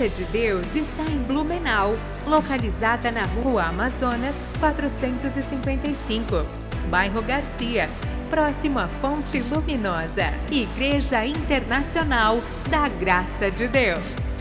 Graça de Deus está em Blumenau, localizada na Rua Amazonas 455, bairro Garcia, próximo à Fonte Luminosa. Igreja Internacional da Graça de Deus.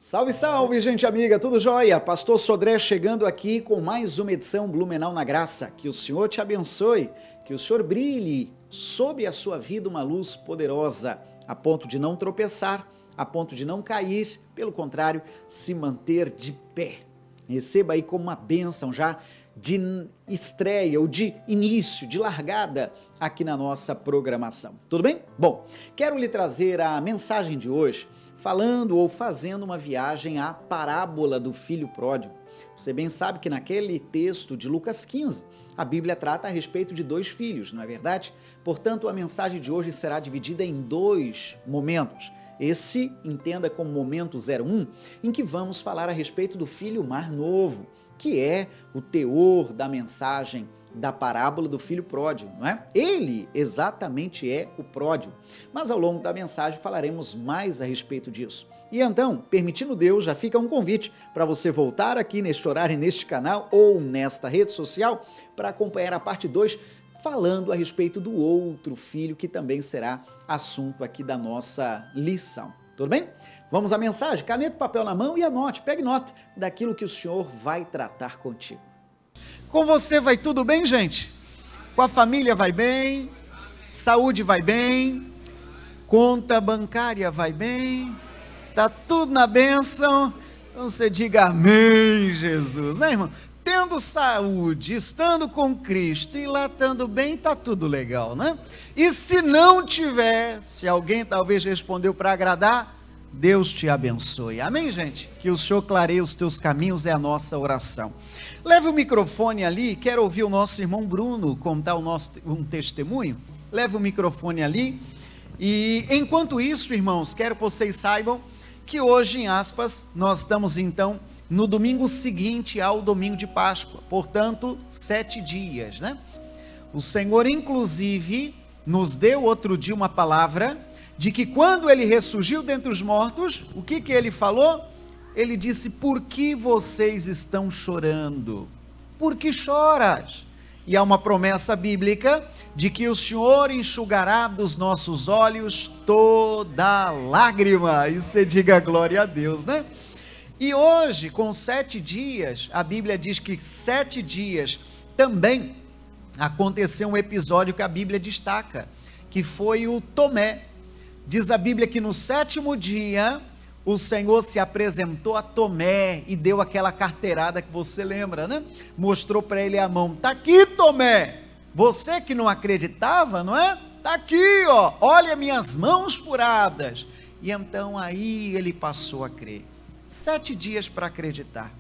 Salve, salve, gente amiga, tudo jóia? Pastor Sodré chegando aqui com mais uma edição Blumenau na Graça. Que o Senhor te abençoe, que o Senhor brilhe sob a sua vida uma luz poderosa, a ponto de não tropeçar, a ponto de não cair, pelo contrário, se manter de pé. Receba aí como uma bênção já de estreia ou de início, de largada aqui na nossa programação. Tudo bem? Bom, quero lhe trazer a mensagem de hoje, falando ou fazendo uma viagem à parábola do filho pródigo. Você bem sabe que naquele texto de Lucas 15, a Bíblia trata a respeito de dois filhos, não é verdade? Portanto, a mensagem de hoje será dividida em dois momentos. Esse, entenda como momento 01, em que vamos falar a respeito do filho mais novo, que é o teor da mensagem da parábola do filho pródigo, não é? Ele exatamente é o pródigo, mas ao longo da mensagem falaremos mais a respeito disso. E então, permitindo Deus, já fica um convite para você voltar aqui neste horário, neste canal ou nesta rede social para acompanhar a parte 2, falando a respeito do outro filho, que também será assunto aqui da nossa lição. Tudo bem? Vamos à mensagem? Caneta e papel na mão e anote, pegue nota daquilo que o Senhor vai tratar contigo. Com você vai tudo bem, gente? Com a família vai bem? Saúde vai bem? Conta bancária vai bem? Tá tudo na bênção? Então você diga amém, Jesus, né, irmão? Tendo saúde, estando com Cristo e lá estando bem, tá tudo legal, né? E se não tiver, se alguém talvez respondeu para agradar, Deus te abençoe. Amém, gente? Que o Senhor clareie os teus caminhos, é a nossa oração. Leve o microfone ali, quero ouvir o nosso irmão Bruno contar um testemunho. Leve o microfone ali. E enquanto isso, irmãos, quero que vocês saibam que hoje, em aspas, nós estamos então no domingo seguinte ao domingo de Páscoa. Portanto, 7 dias, né? O Senhor, inclusive, nos deu outro dia uma palavra de que quando ele ressurgiu dentre os mortos, o que ele falou? Ele disse: por que vocês estão chorando? Por que choras? E há uma promessa bíblica de que o Senhor enxugará dos nossos olhos toda lágrima. E você diga glória a Deus, né? E hoje, com 7 dias, a Bíblia diz que 7 dias também aconteceu um episódio que a Bíblia destaca, que foi o Tomé. Diz a Bíblia que no 7º dia, o Senhor se apresentou a Tomé e deu aquela carteirada que você lembra, né? Mostrou para ele a mão. Tá aqui, Tomé. Você que não acreditava, não é? Tá aqui, ó. Olha minhas mãos furadas. E então aí ele passou a crer. 7 dias para acreditar.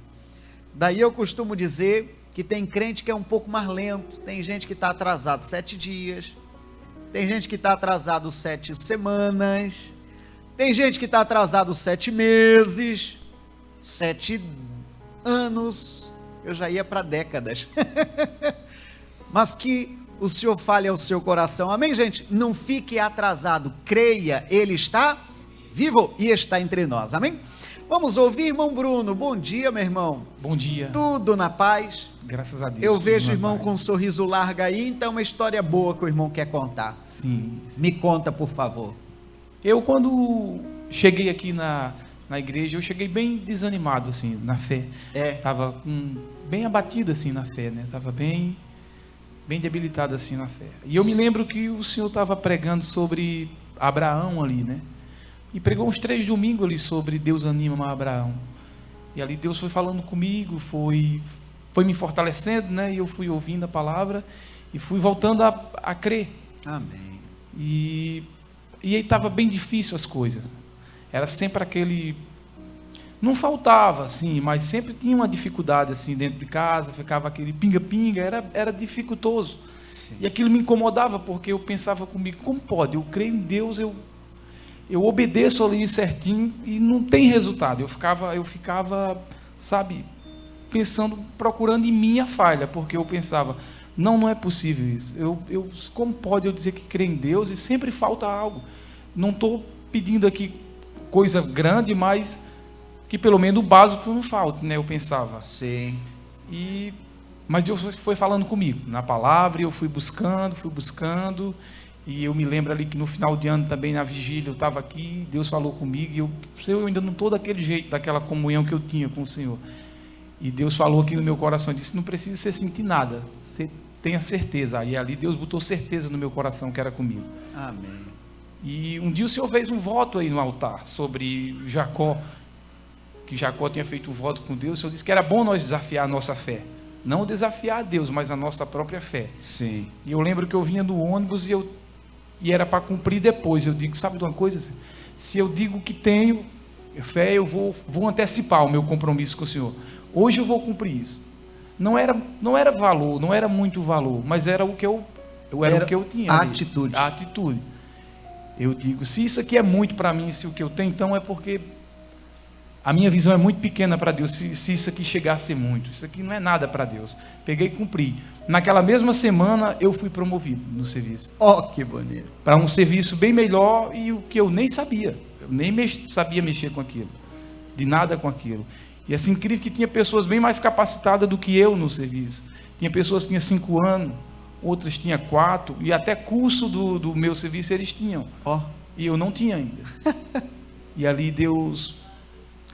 Daí eu costumo dizer que tem crente que é um pouco mais lento. Tem gente que está atrasado 7 dias. Tem gente que está atrasado 7 semanas, tem gente que está atrasado 7 meses, 7 anos, eu já ia para décadas, mas que o Senhor fale ao seu coração, amém, gente? Não fique atrasado, creia, Ele está vivo e está entre nós, amém? Vamos ouvir, irmão Bruno. Bom dia, meu irmão. Bom dia. Tudo na paz? Graças a Deus. Eu vejo o irmão com um sorriso largo aí, então uma história boa que o irmão quer contar. Sim. Me conta, por favor. Eu, quando cheguei aqui na igreja, eu cheguei bem desanimado, assim, na fé. Estava bem abatido, assim, na fé, né? Estava bem debilitado, assim, na fé. E eu me lembro que o Senhor estava pregando sobre Abraão ali, né? E pregou uns 3 domingos ali sobre Deus anima Abraão. E ali Deus foi falando comigo, foi me fortalecendo, né? E eu fui ouvindo a palavra e fui voltando a crer. Amém. E aí estava bem difícil as coisas. Era sempre Não faltava, assim, mas sempre tinha uma dificuldade, assim, dentro de casa, ficava aquele pinga-pinga, era dificultoso. Sim. E aquilo me incomodava, porque eu pensava comigo, como pode? Eu creio em Deus, eu obedeço ali certinho e não tem resultado. Eu ficava, sabe, pensando, procurando em mim a falha, porque eu pensava, não é possível isso. Como pode eu dizer que creio em Deus e sempre falta algo? Não estou pedindo aqui coisa grande, mas que pelo menos o básico não falta, né? Eu pensava. Sim. Mas Deus foi falando comigo, na palavra, e eu fui buscando, e eu me lembro ali que no final de ano também, na vigília, eu estava aqui, Deus falou comigo, e eu ainda não estou daquele jeito, daquela comunhão que eu tinha com o Senhor. E Deus falou aqui no meu coração, disse, não precisa você sentir nada, você tenha certeza. Aí ali Deus botou certeza no meu coração que era comigo. Amém. E um dia o Senhor fez um voto aí no altar, sobre Jacó, que Jacó tinha feito um voto com Deus. O Senhor disse que era bom nós desafiar a nossa fé. Não desafiar a Deus, mas a nossa própria fé. Sim. E eu lembro que eu vinha no ônibus e era para cumprir depois. Eu digo, sabe de uma coisa? Se eu digo que tenho fé, eu vou antecipar o meu compromisso com o Senhor. Hoje eu vou cumprir isso. Não era valor, não era muito valor, mas era o que eu tinha. A atitude. A atitude. Eu digo, se isso aqui é muito para mim, se o que eu tenho, então é porque a minha visão é muito pequena para Deus. Se isso aqui chegar a ser muito, isso aqui não é nada para Deus. Peguei e cumpri. Naquela mesma semana eu fui promovido no serviço. Oh, que bonito. Para um serviço bem melhor, e o que eu nem sabia. Eu nem sabia mexer com aquilo. De nada com aquilo. E assim, incrível que tinha pessoas bem mais capacitadas do que eu no serviço. Tinha pessoas que tinham 5 anos, outras tinham 4, e até curso do meu serviço eles tinham. Oh. E eu não tinha ainda. E ali Deus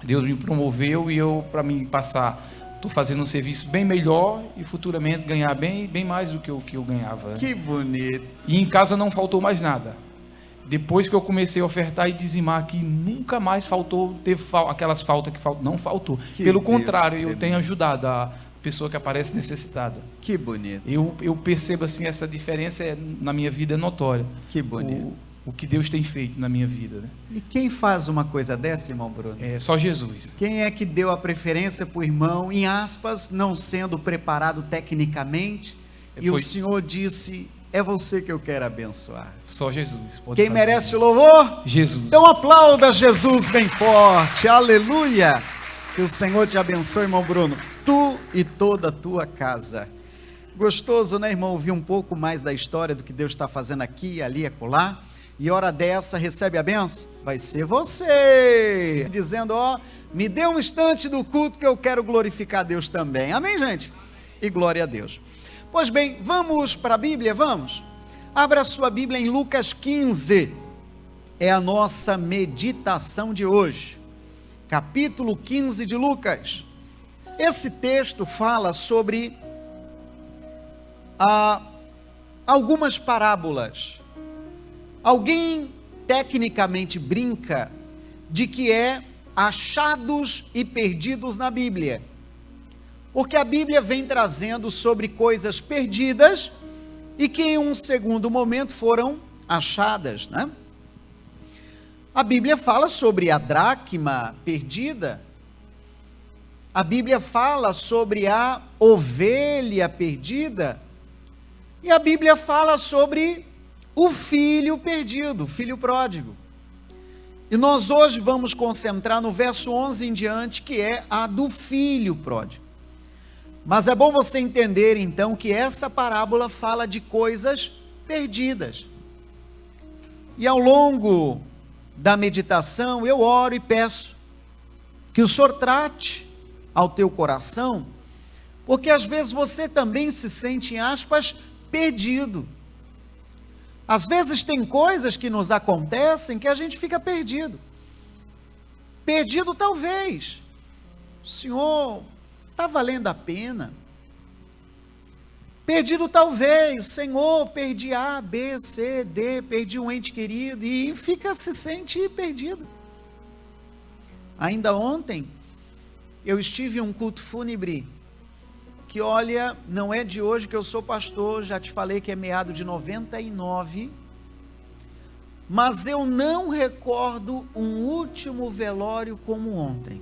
me promoveu, e eu, para mim passar, estou fazendo um serviço bem melhor e futuramente ganhar bem mais do que eu ganhava. Que bonito. E em casa não faltou mais nada. Depois que eu comecei a ofertar e dizimar aqui, nunca mais teve aquelas faltas que faltam, não faltou. Pelo contrário, eu tenho ajudado a pessoa que aparece necessitada. Que bonito. Eu percebo assim, essa diferença na minha vida é notória. Que bonito. O que Deus tem feito na minha vida, né? E quem faz uma coisa dessa, irmão Bruno? É só Jesus. Quem é que deu a preferência para o irmão, em aspas, não sendo preparado tecnicamente, e o Senhor disse, é você que eu quero abençoar? Só Jesus. Quem merece o louvor? Jesus. Então aplauda Jesus bem forte, aleluia! Que o Senhor te abençoe, irmão Bruno, tu e toda a tua casa. Gostoso, né, irmão, ouvir um pouco mais da história do que Deus está fazendo aqui, ali, acolá. E hora dessa, recebe a benção? Vai ser você, dizendo, ó, me dê um instante do culto que eu quero glorificar a Deus também, amém, gente? E glória a Deus. Pois bem, vamos para a Bíblia, vamos? Abra a sua Bíblia em Lucas 15, é a nossa meditação de hoje, capítulo 15 de Lucas. Esse texto fala sobre algumas parábolas. Alguém tecnicamente brinca de que é achados e perdidos na Bíblia, porque a Bíblia vem trazendo sobre coisas perdidas e que em um segundo momento foram achadas, né? A Bíblia fala sobre a dracma perdida, a Bíblia fala sobre a ovelha perdida, e a Bíblia fala sobre o filho perdido, o filho pródigo. E nós hoje vamos concentrar no verso 11 em diante, que é a do filho pródigo. Mas é bom você entender então que essa parábola fala de coisas perdidas. E ao longo da meditação eu oro e peço que o Senhor trate ao teu coração, porque às vezes você também se sente, em aspas, perdido. Às vezes tem coisas que nos acontecem que a gente fica perdido. Perdido talvez. Senhor, está valendo a pena? Perdido talvez. Senhor, perdi A, B, C, D, perdi um ente querido, e se sente perdido. Ainda ontem, eu estive em um culto fúnebre, que olha, não é de hoje que eu sou pastor, já te falei que é meado de 99, mas eu não recordo um último velório como ontem.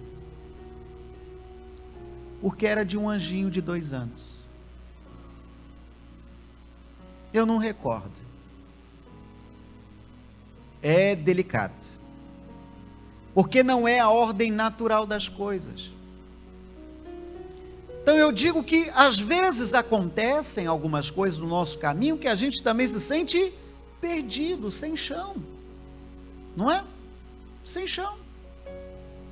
porque era de um anjinho de 2 anos. Eu não recordo. É delicado, porque não é a ordem natural das coisas. Então eu digo que às vezes acontecem algumas coisas no nosso caminho que a gente também se sente perdido, sem chão, não é? Sem chão.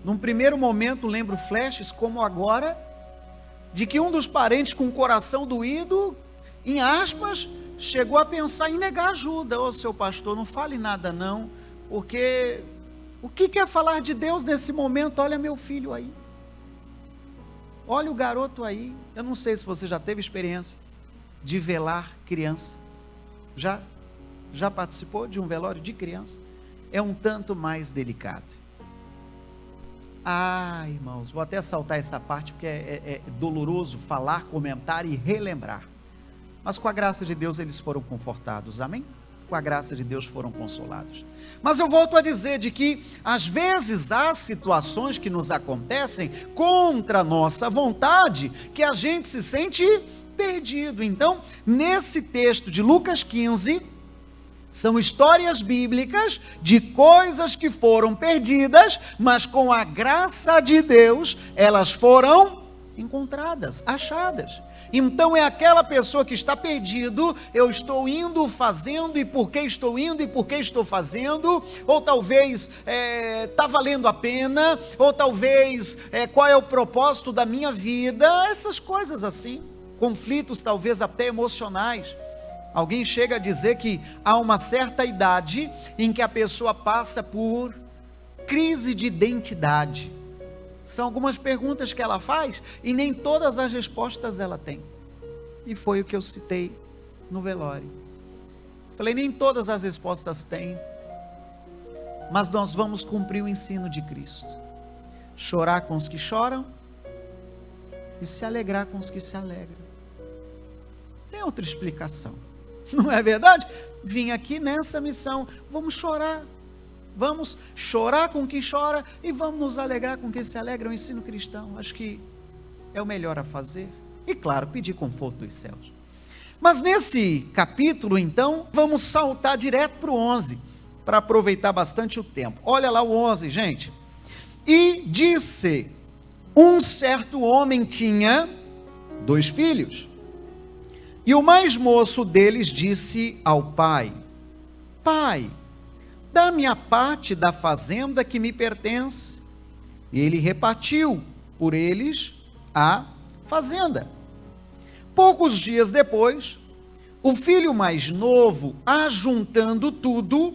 Num primeiro momento lembro flashes como agora, de que um dos parentes com o coração doído, em aspas, chegou a pensar em negar ajuda. Ô seu pastor, não fale nada não, porque o que quer falar de Deus nesse momento? Olha meu filho aí, olha o garoto aí. Eu não sei se você já teve experiência de velar criança. Já participou de um velório de criança? É um tanto mais delicado. Irmãos, vou até saltar essa parte, porque é doloroso falar, comentar e relembrar. Mas com a graça de Deus eles foram confortados, amém? Com a graça de Deus foram consolados. Mas eu volto a dizer de que às vezes há situações que nos acontecem contra a nossa vontade, que a gente se sente perdido. Então, nesse texto de Lucas 15, são histórias bíblicas de coisas que foram perdidas, mas com a graça de Deus, elas foram encontradas, achadas. Então é aquela pessoa que está perdido, eu estou indo, fazendo, e por que estou indo, e por que estou fazendo, ou talvez está valendo a pena, ou talvez qual é o propósito da minha vida, essas coisas assim, conflitos talvez até emocionais. Alguém chega a dizer que há uma certa idade em que a pessoa passa por crise de identidade. São algumas perguntas que ela faz e nem todas as respostas ela tem. E foi o que eu citei no velório. Falei, nem todas as respostas tem, mas nós vamos cumprir o ensino de Cristo. Chorar com os que choram e se alegrar com os que se alegram. Tem outra explicação. Não é verdade? Vim aqui nessa missão, vamos chorar com quem chora e vamos nos alegrar com quem se alegra. É o ensino cristão, acho que é o melhor a fazer, e claro, pedir conforto dos céus. Mas nesse capítulo então, vamos saltar direto para o 11, para aproveitar bastante o tempo. Olha lá o 11, gente. E disse, um certo homem tinha 2 filhos, e o mais moço deles disse ao pai, pai, dá-me a parte da fazenda que me pertence. E ele repartiu por eles a fazenda. Poucos dias depois, o filho mais novo, ajuntando tudo,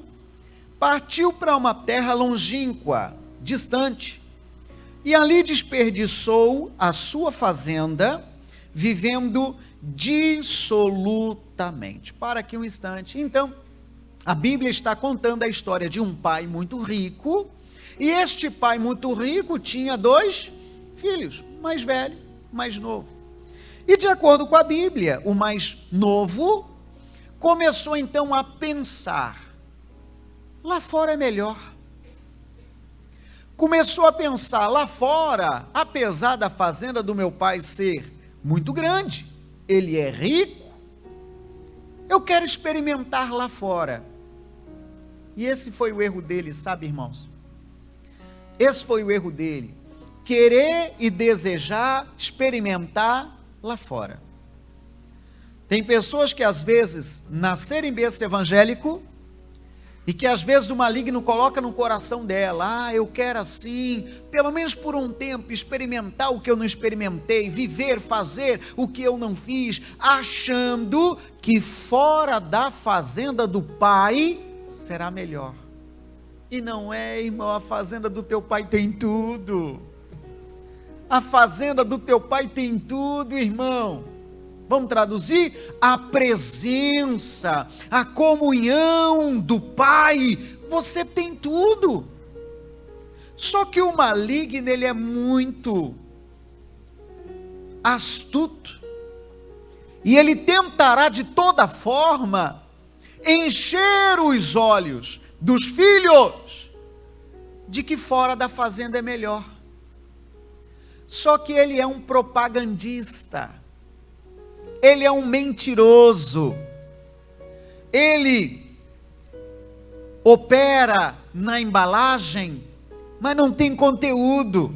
partiu para uma terra longínqua, distante, e ali desperdiçou a sua fazenda, vivendo dissolutamente. Para aqui um instante. Então, a Bíblia está contando a história de um pai muito rico, e este pai muito rico tinha 2 filhos, mais velho, mais novo. E de acordo com a Bíblia, o mais novo começou então a pensar, lá fora é melhor. Começou a pensar, lá fora, apesar da fazenda do meu pai ser muito grande, ele é rico, eu quero experimentar lá fora. E esse foi o erro dele, sabe, irmãos? Esse foi o erro dele, querer e desejar experimentar lá fora. Tem pessoas que às vezes nasceram em berço evangélico, e que às vezes o maligno coloca no coração dela, eu quero assim, pelo menos por um tempo, experimentar o que eu não experimentei, viver, fazer o que eu não fiz, achando que fora da fazenda do pai será melhor. E não é, irmão, a fazenda do teu pai tem tudo. A fazenda do teu pai tem tudo, irmão. Vamos traduzir? A presença, a comunhão do Pai, você tem tudo. Só que o maligno, ele é muito astuto, e ele tentará de toda forma encher os olhos dos filhos de que fora da fazenda é melhor. Só que ele é um propagandista, ele é um mentiroso, ele opera na embalagem, mas não tem conteúdo.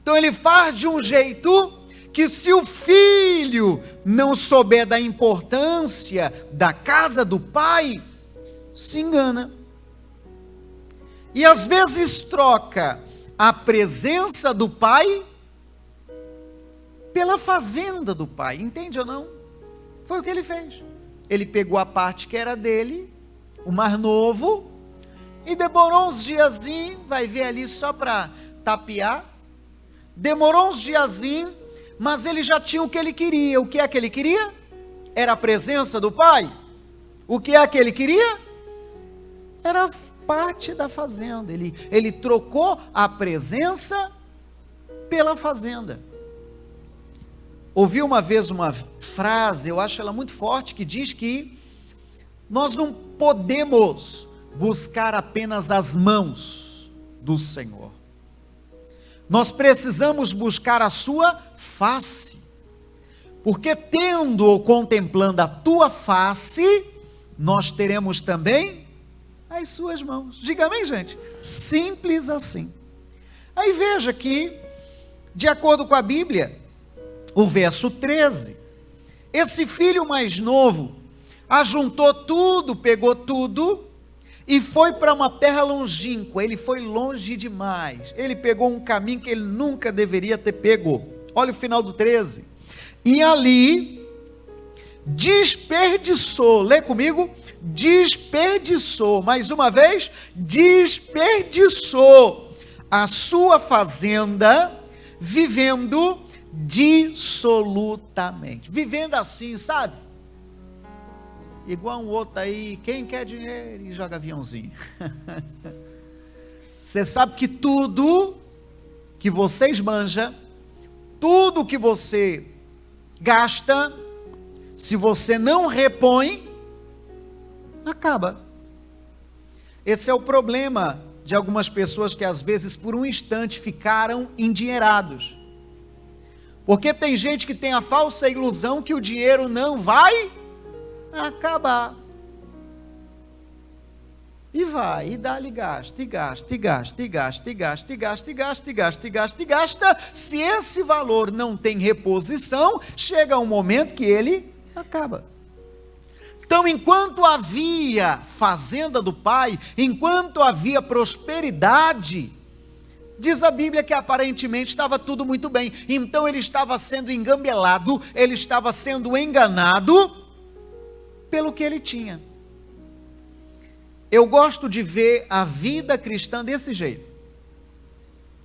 Então ele faz de um jeito que, se o filho não souber da importância da casa do pai, se engana. E às vezes troca a presença do pai pela fazenda do pai, entende ou não? Foi o que ele fez. Ele pegou a parte que era dele, o mais novo, e demorou uns diazinhos, vai ver ali só para tapear, demorou uns diazinhos, mas ele já tinha o que ele queria. O que é que ele queria? Era a presença do pai. O que é que ele queria? Era parte da fazenda. Ele trocou a presença pela fazenda. Ouvi uma vez uma frase, eu acho ela muito forte, que diz que nós não podemos buscar apenas as mãos do Senhor. Nós precisamos buscar a sua face, porque tendo ou contemplando a tua face, nós teremos também as suas mãos. Diga amém, gente? Simples assim. Aí veja que, de acordo com a Bíblia, o verso 13, esse filho mais novo ajuntou tudo, pegou tudo, e foi para uma terra longínqua. Ele foi longe demais, ele pegou um caminho que ele nunca deveria ter pego. Olha o final do 13, e ali desperdiçou, lê comigo, desperdiçou, mais uma vez, desperdiçou a sua fazenda, vivendo dissolutamente, vivendo assim, sabe? Igual um outro aí, quem quer dinheiro e joga aviãozinho. Você sabe que tudo que você esbanja, tudo que você gasta, se você não repõe, acaba. Esse é o problema de algumas pessoas que às vezes por um instante ficaram endinheirados. Porque tem gente que tem a falsa ilusão que o dinheiro não vai acabar. E vai, e dá-lhe gasta, e gasta, e gasta, e gasta, e gasta, e gasta, e gasta, e gasta, e gasta, e gasta. Se esse valor não tem reposição, chega um momento que ele acaba. Então, enquanto havia fazenda do pai, enquanto havia prosperidade, diz a Bíblia que aparentemente estava tudo muito bem. Então ele estava sendo engambelado, ele estava sendo enganado pelo que ele tinha. Eu gosto de ver a vida cristã desse jeito.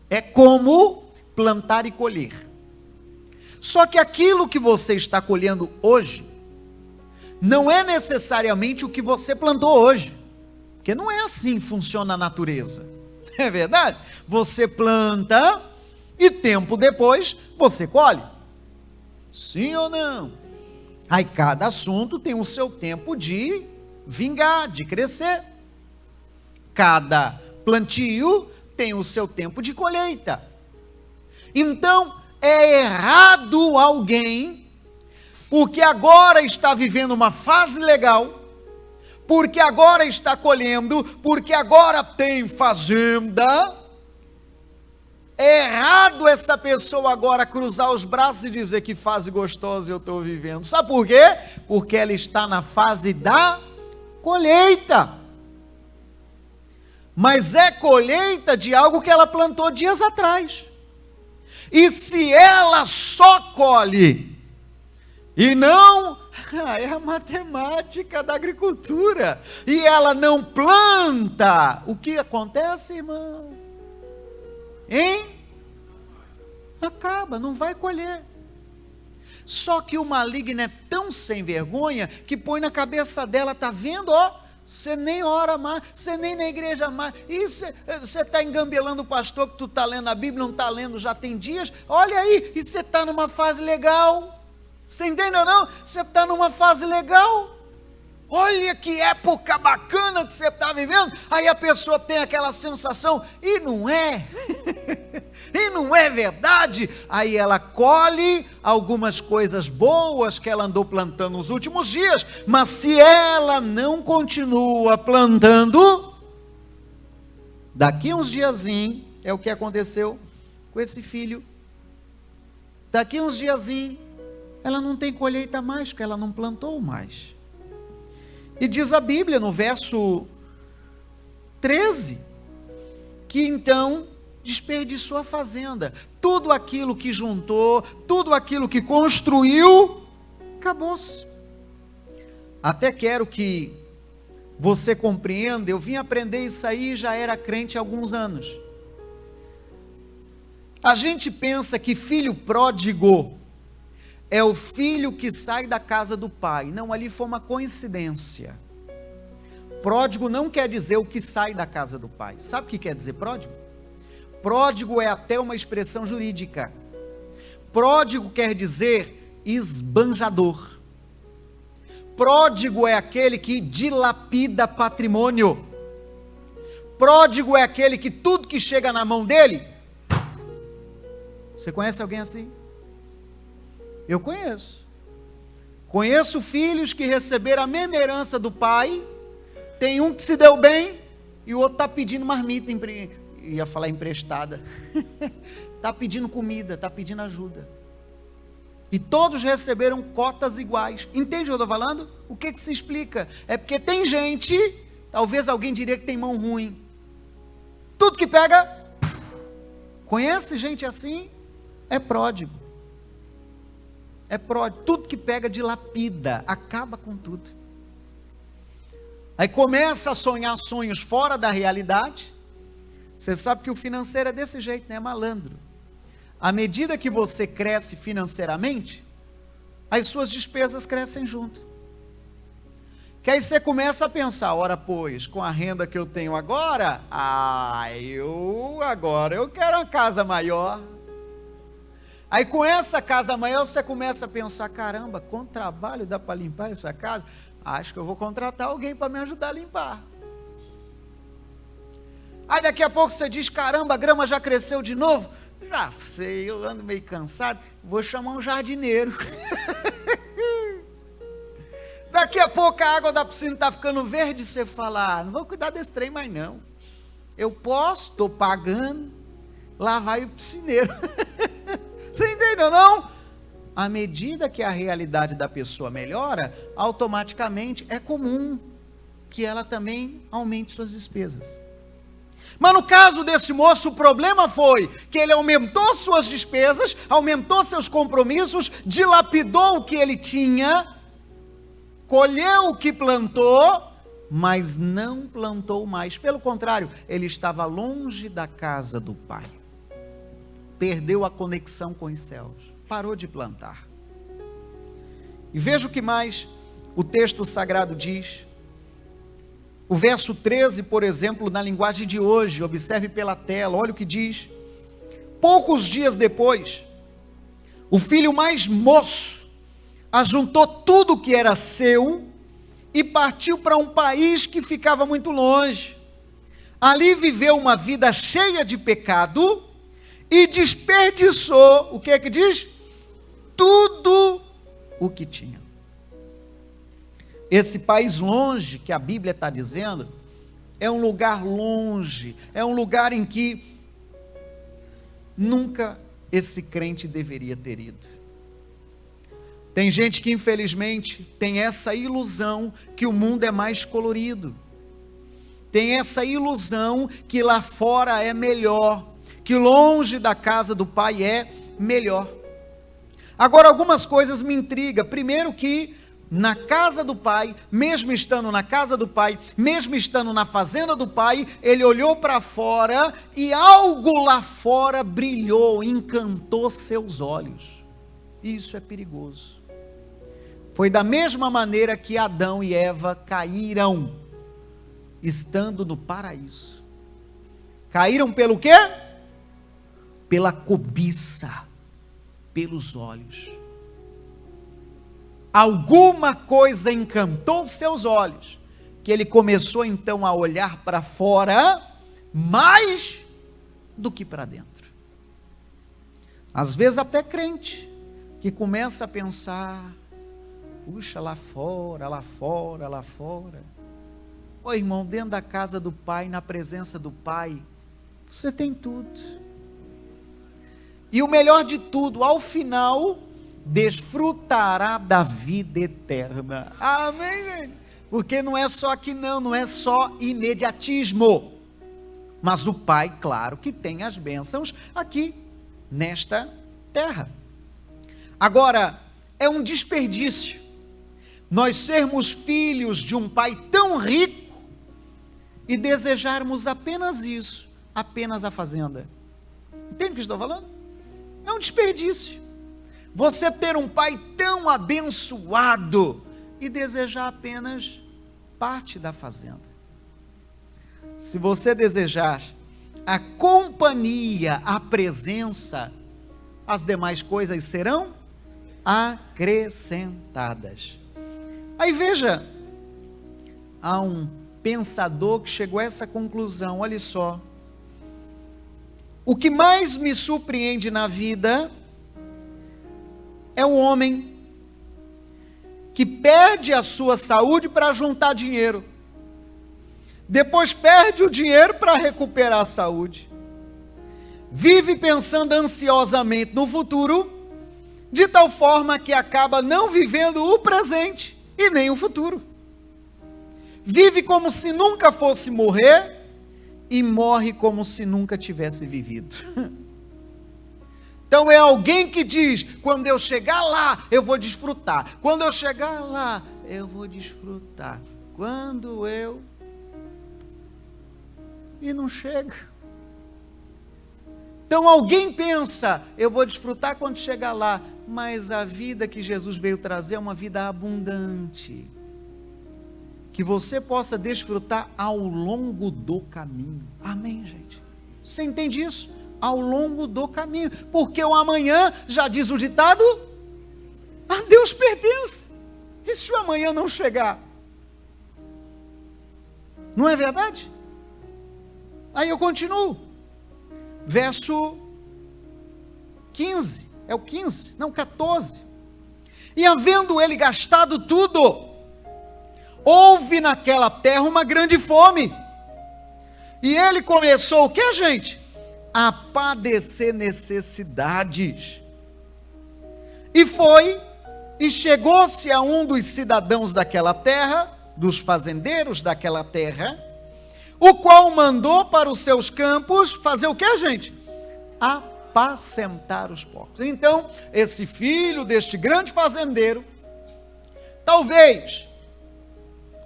É como plantar e colher. Só que aquilo que você está colhendo hoje, não é necessariamente o que você plantou hoje. Porque não é assim que funciona a natureza. É verdade? Você planta e tempo depois você colhe. Sim ou não? Aí cada assunto tem o seu tempo de vingar, de crescer. Cada plantio tem o seu tempo de colheita. Então, é errado alguém, porque agora está vivendo uma fase legal, porque agora está colhendo, porque agora tem fazenda, é errado essa pessoa agora cruzar os braços e dizer que fase gostosa eu estou vivendo. Sabe por quê? Porque ela está na fase da colheita. Mas é colheita de algo que ela plantou dias atrás. E se ela só colhe e não, é a matemática da agricultura, e ela não planta, o que acontece, irmão? Hein? Acaba, não vai colher. Só que o maligno é tão sem vergonha que põe na cabeça dela, tá vendo, ó, você nem ora mais, você nem na igreja mais, e você está engambelando o pastor que tu está lendo a Bíblia, não está lendo já tem dias, olha aí, e você está numa fase legal, você entende ou não? Você está numa fase legal, olha que época bacana que você está vivendo. Aí a pessoa tem aquela sensação, e não é, e não é verdade. Aí ela colhe algumas coisas boas que ela andou plantando nos últimos dias, mas se ela não continua plantando, daqui uns diazinhos, é o que aconteceu com esse filho, daqui uns diazinhos, ela não tem colheita mais, porque ela não plantou mais. E diz a Bíblia no verso 13, que então desperdiçou a fazenda, tudo aquilo que juntou, tudo aquilo que construiu, acabou-se. Até quero que você compreenda, eu vim aprender isso aí, já era crente há alguns anos. A gente pensa que filho pródigo é o filho que sai da casa do pai. Não, ali foi uma coincidência. Pródigo não quer dizer o que sai da casa do pai. Sabe o que quer dizer pródigo? Pródigo é até uma expressão jurídica. Pródigo quer dizer esbanjador. Pródigo é aquele que dilapida patrimônio. Pródigo é aquele que tudo que chega na mão dele... Você conhece alguém assim? Eu conheço. Conheço filhos que receberam a mesma herança do pai. Tem um que se deu bem e o outro está pedindo marmita, ia falar emprestada. Está pedindo comida, está pedindo ajuda. E todos receberam cotas iguais. Entende o que eu estou falando? O que se explica? É porque tem gente, talvez alguém diria que tem mão ruim. Tudo que pega, conhece gente assim? É pródigo. É pródigo, tudo que pega dilapida, acaba com tudo. Aí começa a sonhar sonhos fora da realidade. Você sabe que o financeiro é desse jeito, né? É malandro. À medida que você cresce financeiramente, as suas despesas crescem junto. Que aí você começa a pensar, ora pois, com a renda que eu tenho agora, agora eu quero uma casa maior. Aí com essa casa maior você começa a pensar, caramba, com trabalho dá para limpar essa casa? Acho que eu vou contratar alguém para me ajudar a limpar. Aí daqui a pouco você diz, caramba, a grama já cresceu de novo? Já sei, eu ando meio cansado, vou chamar um jardineiro. Daqui a pouco a água da piscina está ficando verde, você fala, não vou cuidar desse trem mais não. Eu posso, estou pagando, lá vai o piscineiro. Você entendeu, não? À medida que a realidade da pessoa melhora, automaticamente é comum que ela também aumente suas despesas. Mas no caso desse moço, o problema foi que ele aumentou suas despesas, aumentou seus compromissos, dilapidou o que ele tinha, colheu o que plantou, mas não plantou mais. Pelo contrário, ele estava longe da casa do pai. Perdeu a conexão com os céus, parou de plantar. E veja o que mais o texto sagrado diz. O verso 13, por exemplo, na linguagem de hoje, observe pela tela, olha o que diz. Poucos dias depois, o filho mais moço ajuntou tudo que era seu e partiu para um país que ficava muito longe. Ali viveu uma vida cheia de pecado e desperdiçou, o que é que diz? Tudo o que tinha. Esse país longe, que a Bíblia está dizendo, é um lugar longe, é um lugar em que nunca esse crente deveria ter ido. Tem gente que infelizmente tem essa ilusão que o mundo é mais colorido, tem essa ilusão que lá fora é melhor, que longe da casa do pai é melhor. Agora, algumas coisas me intrigam. Primeiro que na casa do pai, mesmo estando na casa do pai, mesmo estando na fazenda do pai, ele olhou para fora e algo lá fora brilhou, encantou seus olhos. Isso é perigoso. Foi da mesma maneira que Adão e Eva caíram, estando no paraíso. Caíram pelo quê? Pela cobiça, pelos olhos. Alguma coisa encantou seus olhos, que ele começou então a olhar para fora, mais do que para dentro. Às vezes até crente, que começa a pensar, puxa, lá fora, lá fora, lá fora. Ô irmão, dentro da casa do Pai, na presença do Pai, você tem tudo. E o melhor de tudo, ao final, desfrutará da vida eterna. Amém, gente? Porque não é só aqui não é só imediatismo. Mas o Pai, claro, que tem as bênçãos aqui, nesta terra. Agora, é um desperdício nós sermos filhos de um Pai tão rico e desejarmos apenas isso, apenas a fazenda. Entende o que estou falando? É um desperdício. Você ter um Pai tão abençoado e desejar apenas parte da fazenda. Se você desejar a companhia, a presença, as demais coisas serão acrescentadas. Aí veja, há um pensador que chegou a essa conclusão, olha só. O que mais me surpreende na vida é o homem que perde a sua saúde para juntar dinheiro. Depois perde o dinheiro para recuperar a saúde. Vive pensando ansiosamente no futuro, de tal forma que acaba não vivendo o presente e nem o futuro. Vive como se nunca fosse morrer e morre como se nunca tivesse vivido. Então é alguém que diz, quando eu chegar lá, eu vou desfrutar. Quando eu chegar lá, eu vou desfrutar. Quando eu... E não chega. Então alguém pensa, eu vou desfrutar quando chegar lá, mas a vida que Jesus veio trazer é uma vida abundante, que você possa desfrutar ao longo do caminho. Amém, gente? Você entende isso? Ao longo do caminho, porque o amanhã, já diz o ditado, a Deus pertence. E se o amanhã não chegar? Não é verdade? Aí eu continuo, verso 15, é o 15, não 14, e havendo ele gastado tudo, houve naquela terra uma grande fome, e ele começou o que, gente? A padecer necessidades, e foi, e chegou-se a um dos cidadãos daquela terra, dos fazendeiros daquela terra, o qual mandou para os seus campos fazer o que, gente? Apacentar os porcos. Então, esse filho deste grande fazendeiro, talvez,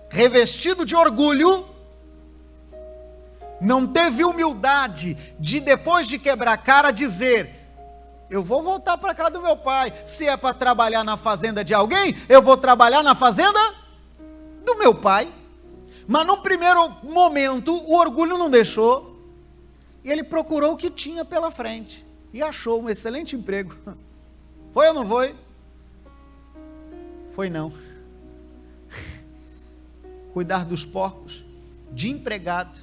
revestido de orgulho, não teve humildade de, depois de quebrar a cara, dizer, eu vou voltar para casa do meu pai, se é para trabalhar na fazenda de alguém, eu vou trabalhar na fazenda do meu pai. Mas num primeiro momento, o orgulho não deixou, e ele procurou o que tinha pela frente, e achou um excelente emprego. Foi ou não foi? Foi não. Cuidar dos porcos, de empregado,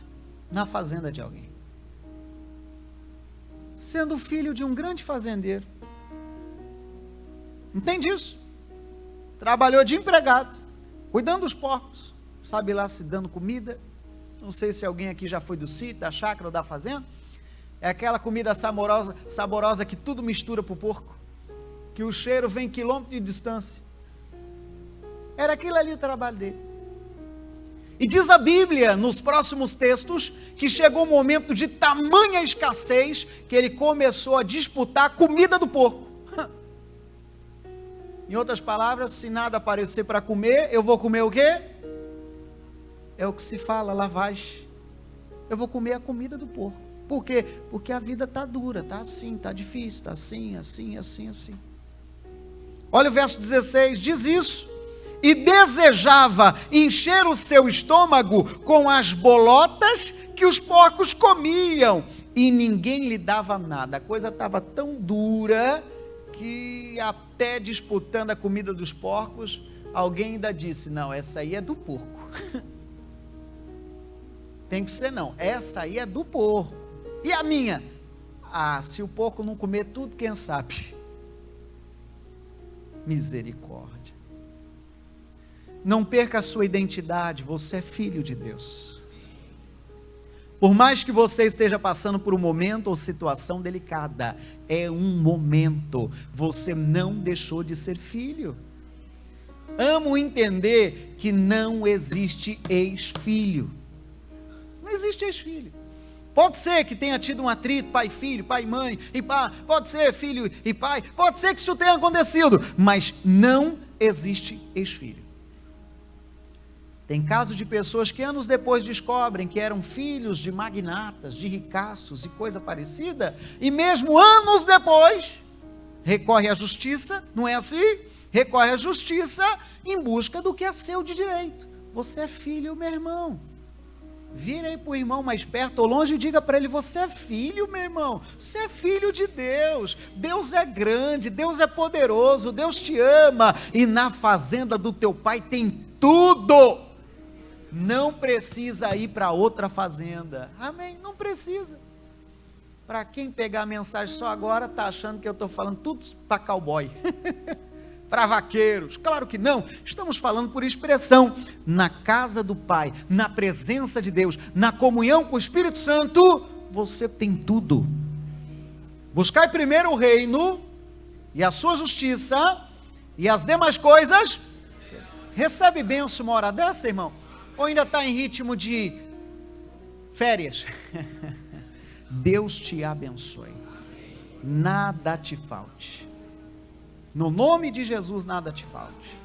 na fazenda de alguém. Sendo filho de um grande fazendeiro. Entende isso? Trabalhou de empregado, cuidando dos porcos. Sabe lá se dando comida, não sei se alguém aqui já foi do sítio, da chácara ou da fazenda, é aquela comida saborosa que tudo mistura para o porco, que o cheiro vem quilômetro de distância, era aquilo ali o trabalho dele, e diz a Bíblia, nos próximos textos, que chegou um momento de tamanha escassez, que ele começou a disputar a comida do porco, em outras palavras, se nada aparecer para comer, eu vou comer o quê? É o que se fala, lavagem. Eu vou comer a comida do porco. Por quê? Porque a vida está dura, está assim, está difícil, está assim, assim, assim, assim. Olha o verso 16, diz isso. E desejava encher o seu estômago com as bolotas que os porcos comiam. E ninguém lhe dava nada. A coisa estava tão dura que até disputando a comida dos porcos, alguém ainda disse, não, essa aí é do porco. Tem que ser não, essa aí é do porco. E a minha? Se o porco não comer tudo, quem sabe? Misericórdia. Não perca a sua identidade, você é filho de Deus. Por mais que você esteja passando por um momento ou situação delicada, é um momento, você não deixou de ser filho. Amo entender que não existe ex-filho. Não existe ex-filho. Pode ser que tenha tido um atrito, pai e filho, pai e mãe, pode ser filho e pai, pode ser que isso tenha acontecido, mas não existe ex-filho. Tem casos de pessoas que anos depois descobrem que eram filhos de magnatas, de ricaços e coisa parecida, e mesmo anos depois, recorre à justiça, não é assim? Recorre à justiça em busca do que é seu de direito. Você é filho, meu irmão. Vira aí para o irmão mais perto ou longe e diga para ele: você é filho, meu irmão, você é filho de Deus, Deus é grande, Deus é poderoso, Deus te ama, e na fazenda do teu pai tem tudo, não precisa ir para outra fazenda, amém? Não precisa. Para quem pegar a mensagem só agora, está achando que eu estou falando tudo para cowboy, para vaqueiros, claro que não, estamos falando por expressão, na casa do Pai, na presença de Deus, na comunhão com o Espírito Santo, você tem tudo. Buscai primeiro o reino, e a sua justiça, e as demais coisas, recebe bênção uma hora dessa, irmão, ou ainda está em ritmo de férias? Deus te abençoe, nada te falte. No nome de Jesus, nada te falte.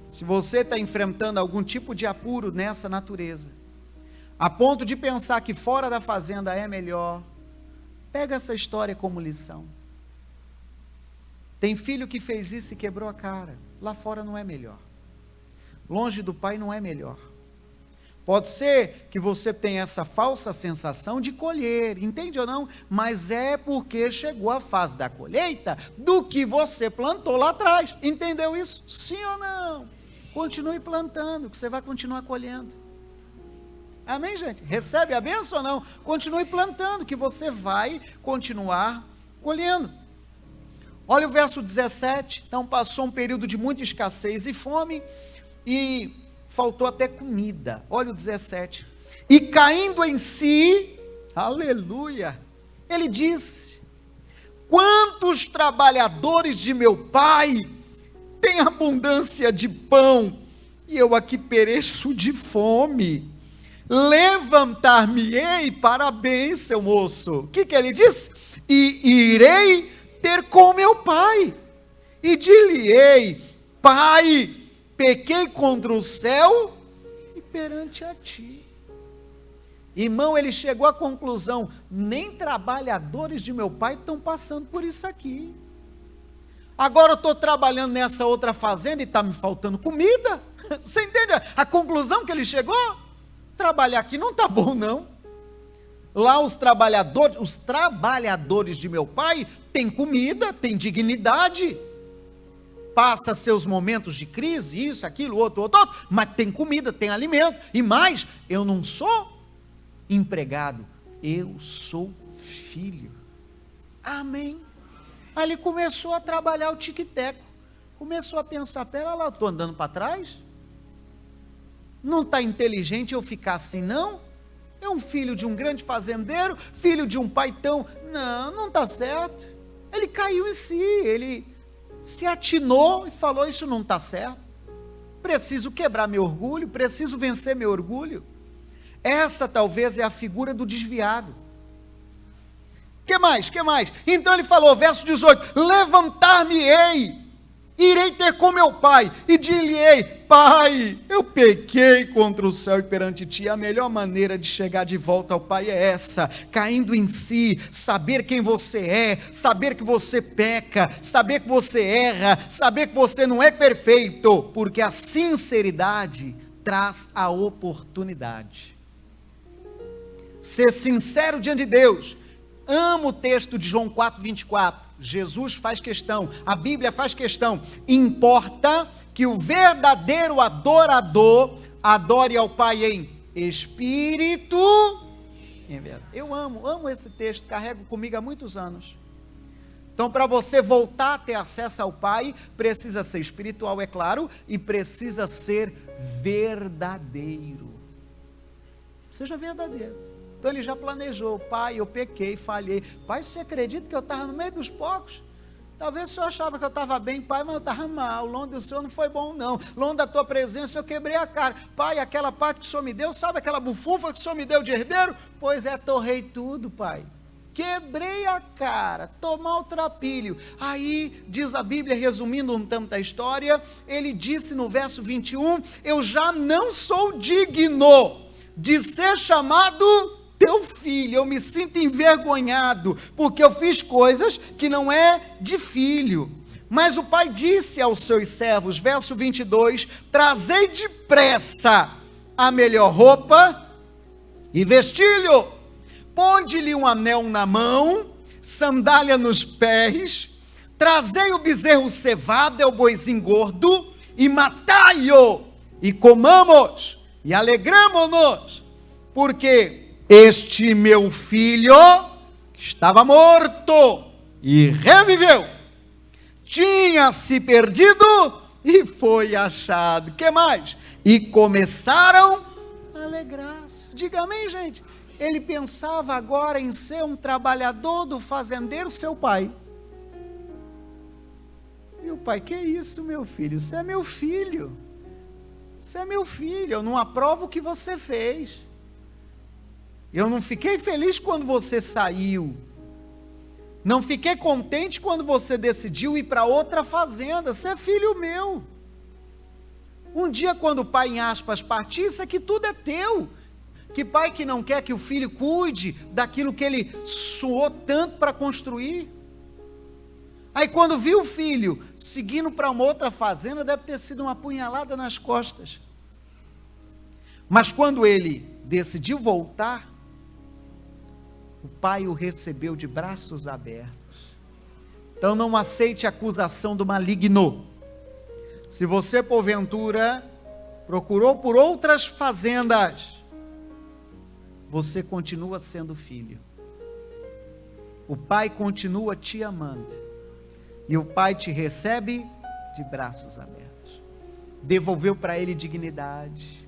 Se você está enfrentando algum tipo de apuro nessa natureza, a ponto de pensar que fora da fazenda é melhor, pega essa história como lição. Tem filho que fez isso e quebrou a cara. Lá fora não é melhor. Longe do pai não é melhor. Pode ser que você tenha essa falsa sensação de colher, entende ou não? Mas é porque chegou a fase da colheita do que você plantou lá atrás. Entendeu isso? Sim ou não? Continue plantando, que você vai continuar colhendo. Amém, gente? Recebe a bênção ou não? Continue plantando, que você vai continuar colhendo. Olha o verso 17. Então passou um período de muita escassez e fome, e faltou até comida. Olha o 17. E caindo em si, aleluia, ele disse: quantos trabalhadores de meu pai têm abundância de pão, e eu aqui pereço de fome. Levantar-me-ei para a bênção, moço. O que ele disse? E irei ter com meu pai, e dir-lhe-ei: pai, pequei contra o céu e perante a ti. Irmão, ele chegou à conclusão: nem trabalhadores de meu pai estão passando por isso aqui. Agora eu estou trabalhando nessa outra fazenda e está me faltando comida. Você entende a conclusão que ele chegou? Trabalhar aqui não está bom, não. Lá os trabalhadores de meu pai têm comida, têm dignidade, passa seus momentos de crise, isso, aquilo, outro, mas tem comida, tem alimento, e mais, eu não sou empregado, eu sou filho. Amém? Ali começou a trabalhar o tic-teco, começou a pensar: pera lá, eu estou andando para trás? Não está inteligente eu ficar assim, não? É um filho de um grande fazendeiro, filho de um pai tão... Não está certo. Ele caiu em si, ele se atinou e falou: isso não está certo, preciso quebrar meu orgulho, preciso vencer meu orgulho. Essa talvez é a figura do desviado. Que mais? Então ele falou, verso 18: levantar-me-ei, irei ter com meu pai, e dir-lhe-ei: pai, eu pequei contra o céu e perante ti. A melhor maneira de chegar de volta ao pai é essa, caindo em si, saber quem você é, saber que você peca, saber que você erra, saber que você não é perfeito, porque a sinceridade traz a oportunidade. Ser sincero diante de Deus. Amo o texto de João 4:24, Jesus faz questão, a Bíblia faz questão: importa que o verdadeiro adorador adore ao Pai em espírito Eu amo esse texto, carrego comigo há muitos anos. Então, para você voltar a ter acesso ao Pai, precisa ser espiritual, é claro, e precisa ser verdadeiro. Seja verdadeiro. Então ele já planejou: Pai, eu pequei, falhei. Pai, você acredita que eu estava no meio dos porcos? Talvez o senhor achava que eu estava bem, Pai, mas eu estava mal. Longe do senhor não foi bom, não. Longe da tua presença eu quebrei a cara. Pai, aquela parte que o senhor me deu, sabe aquela bufunfa que o senhor me deu de herdeiro? Pois é, torrei tudo, Pai. Quebrei a cara, tô maltrapilho. Aí, diz a Bíblia, resumindo um tanto a história, ele disse no verso 21, eu já não sou digno de ser chamado teu filho, eu me sinto envergonhado, porque eu fiz coisas que não é de filho. Mas o pai disse aos seus servos, verso 22, trazei depressa a melhor roupa e vestilho, ponde-lhe um anel na mão, sandália nos pés, trazei o bezerro cevado, é o boizinho gordo, e matai-o, e comamos, e alegramo-nos, porque este meu filho, que estava morto, e reviveu, tinha se perdido, e foi achado. Que mais? E começaram a alegrar-se. Diga amém, gente. Ele pensava agora em ser um trabalhador do fazendeiro, seu pai. E o pai, que isso, meu filho? Você é meu filho. Você é meu filho. Eu não aprovo o que você fez. Eu não fiquei feliz quando você saiu. Não fiquei contente quando você decidiu ir para outra fazenda. Você é filho meu. Um dia, quando o pai, em aspas, partir, isso aqui tudo é teu. Que pai que não quer que o filho cuide daquilo que ele suou tanto para construir? Aí quando viu o filho seguindo para uma outra fazenda, deve ter sido uma punhalada nas costas. Mas quando ele decidiu voltar, o pai o recebeu de braços abertos. Então não aceite a acusação do maligno. Se você porventura procurou por outras fazendas, você continua sendo filho. O pai continua te amando. E o pai te recebe de braços abertos. Devolveu para ele dignidade.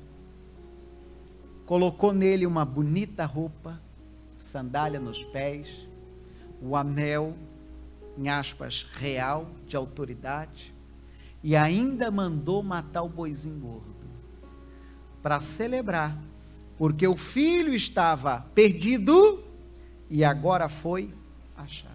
Colocou nele uma bonita roupa, sandália nos pés, o anel, em aspas, real, de autoridade. E ainda mandou matar o boizinho gordo. Para celebrar. Porque o filho estava perdido e agora foi achado.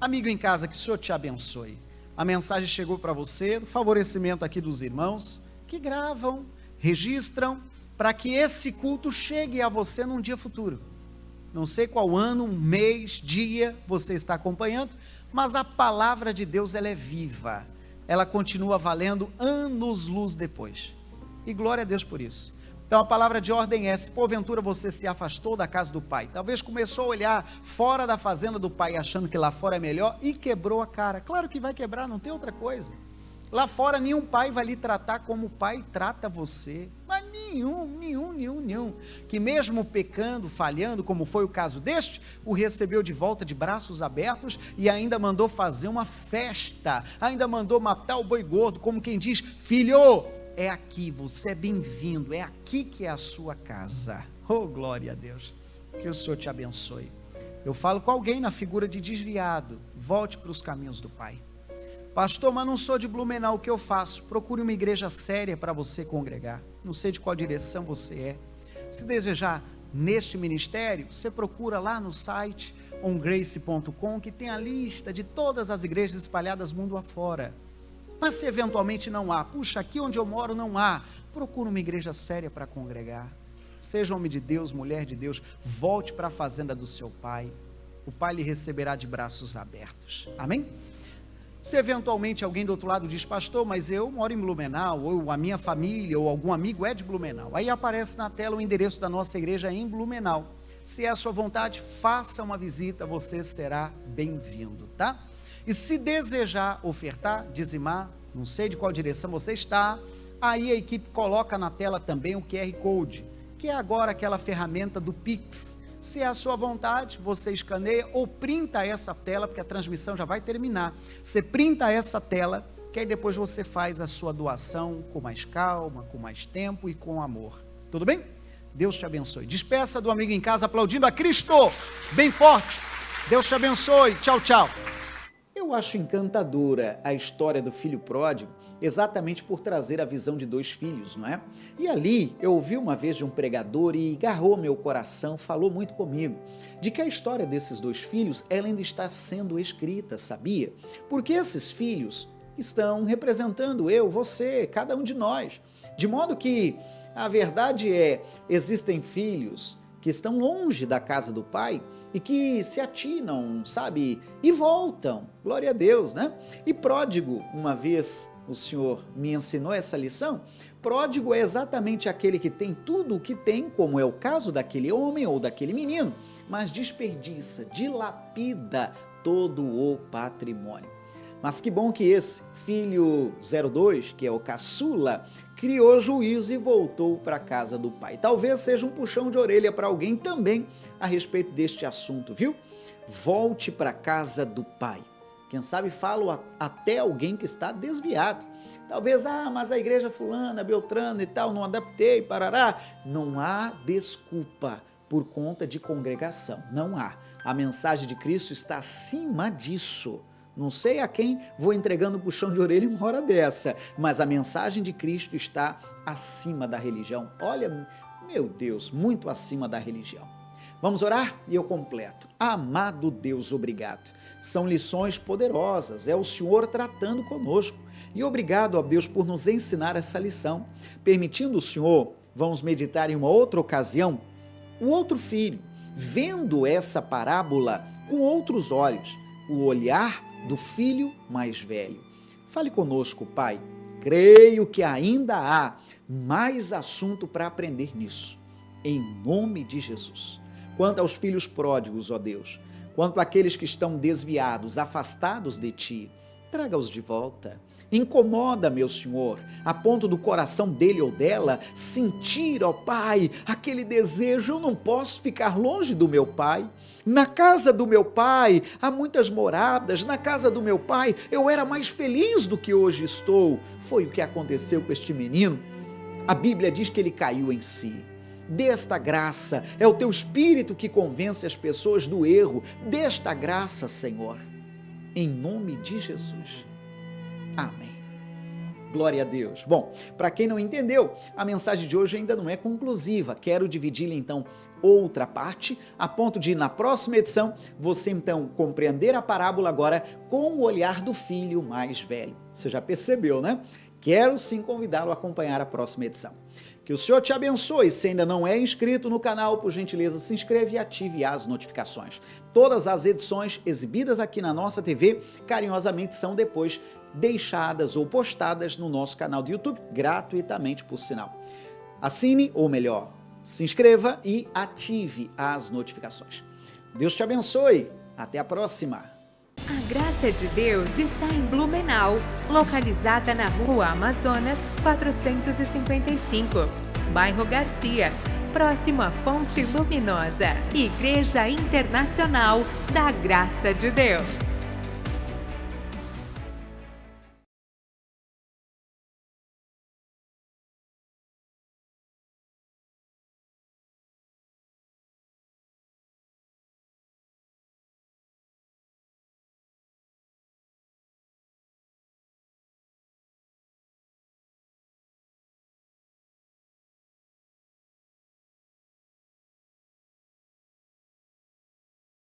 Amigo em casa, que o Senhor te abençoe. A mensagem chegou para você, no favorecimento aqui dos irmãos, que gravam, registram, para que esse culto chegue a você num dia futuro. Não sei qual ano, mês, dia você está acompanhando, mas a palavra de Deus, ela é viva. Ela continua valendo anos-luz depois. E glória a Deus por isso. Então a palavra de ordem é: se porventura você se afastou da casa do pai, talvez começou a olhar fora da fazenda do pai, achando que lá fora é melhor, e quebrou a cara. Claro que vai quebrar, não tem outra coisa. Lá fora nenhum pai vai lhe tratar como o pai trata você, mas nenhum, que mesmo pecando, falhando, como foi o caso deste, o recebeu de volta de braços abertos, e ainda mandou fazer uma festa, ainda mandou matar o boi gordo, como quem diz: filho, é aqui, você é bem-vindo, é aqui que é a sua casa. Oh, glória a Deus, que o Senhor te abençoe. Eu falo com alguém na figura de desviado: volte para os caminhos do Pai. Pastor, mas não sou de Blumenau, o que eu faço? Procure uma igreja séria para você congregar. Não sei de qual direção você é. Se desejar neste ministério, você procura lá no site ongrace.com, que tem a lista de todas as igrejas espalhadas mundo afora. Mas se eventualmente não há, puxa, aqui onde eu moro não há, procura uma igreja séria para congregar. Seja homem de Deus, mulher de Deus, volte para a fazenda do seu pai. O pai lhe receberá de braços abertos. Amém? Se eventualmente alguém do outro lado diz: pastor, mas eu moro em Blumenau, ou a minha família, ou algum amigo é de Blumenau. Aí aparece na tela o endereço da nossa igreja em Blumenau. Se é a sua vontade, faça uma visita, você será bem-vindo, tá? E se desejar ofertar, dizimar, não sei de qual direção você está, aí a equipe coloca na tela também o QR Code, que é agora aquela ferramenta do Pix. Se é a sua vontade, você escaneia ou printa essa tela, porque a transmissão já vai terminar. Você printa essa tela, que aí depois você faz a sua doação com mais calma, com mais tempo e com amor. Tudo bem? Deus te abençoe. Despeça do amigo em casa aplaudindo a Cristo, bem forte. Deus te abençoe. Tchau, tchau. Eu acho encantadora a história do filho pródigo, exatamente por trazer a visão de 2 filhos, não é? E ali eu ouvi uma vez de um pregador e agarrou meu coração, falou muito comigo, de que a história desses 2 filhos, ela ainda está sendo escrita, sabia? Porque esses filhos estão representando eu, você, cada um de nós. De modo que a verdade é, existem filhos que estão longe da casa do pai e que se atinam, sabe, e voltam, glória a Deus, né? E pródigo, uma vez o Senhor me ensinou essa lição, pródigo é exatamente aquele que tem tudo o que tem, como é o caso daquele homem ou daquele menino, mas desperdiça, dilapida todo o patrimônio. Mas que bom que esse filho 02, que é o caçula, criou juízo e voltou para a casa do pai. Talvez seja um puxão de orelha para alguém também a respeito deste assunto, viu? Volte para a casa do pai. Quem sabe falo até alguém que está desviado. Talvez, mas a igreja fulana, beltrana e tal, não adaptei, parará. Não há desculpa por conta de congregação, não há. A mensagem de Cristo está acima disso. Não sei a quem vou entregando puxão de orelha uma hora dessa, mas a mensagem de Cristo está acima da religião. Olha, meu Deus, muito acima da religião. Vamos orar e eu completo. Amado Deus, obrigado. São lições poderosas, é o Senhor tratando conosco. E obrigado a Deus por nos ensinar essa lição. Permitindo o Senhor, vamos meditar em uma outra ocasião, o outro filho, vendo essa parábola com outros olhos, o olhar do filho mais velho. Fale conosco, Pai. Creio que ainda há mais assunto para aprender nisso. Em nome de Jesus. Quanto aos filhos pródigos, ó Deus, quanto àqueles que estão desviados, afastados de Ti, traga-os de volta. Incomoda, meu Senhor, a ponto do coração dele ou dela sentir, ó Pai, aquele desejo. Eu não posso ficar longe do meu Pai. Na casa do meu pai há muitas moradas, na casa do meu pai eu era mais feliz do que hoje estou. Foi o que aconteceu com este menino. A Bíblia diz que ele caiu em si. Desta graça, é o teu Espírito que convence as pessoas do erro. Desta graça, Senhor, em nome de Jesus. Amém. Glória a Deus. Bom, para quem não entendeu, a mensagem de hoje ainda não é conclusiva. Quero dividi-la então outra parte, a ponto de na próxima edição, você então compreender a parábola agora com o olhar do filho mais velho. Você já percebeu, né? Quero sim convidá-lo a acompanhar a próxima edição. Que o Senhor te abençoe. Se ainda não é inscrito no canal, por gentileza, se inscreve e ative as notificações. Todas as edições exibidas aqui na nossa TV, carinhosamente são depois deixadas ou postadas no nosso canal do YouTube, gratuitamente, por sinal. Assine, ou melhor, se inscreva e ative as notificações. Deus te abençoe. Até a próxima. A graça de Deus está em Blumenau, localizada na Rua Amazonas, 455, bairro Garcia, próximo à Fonte Luminosa. Igreja Internacional da Graça de Deus.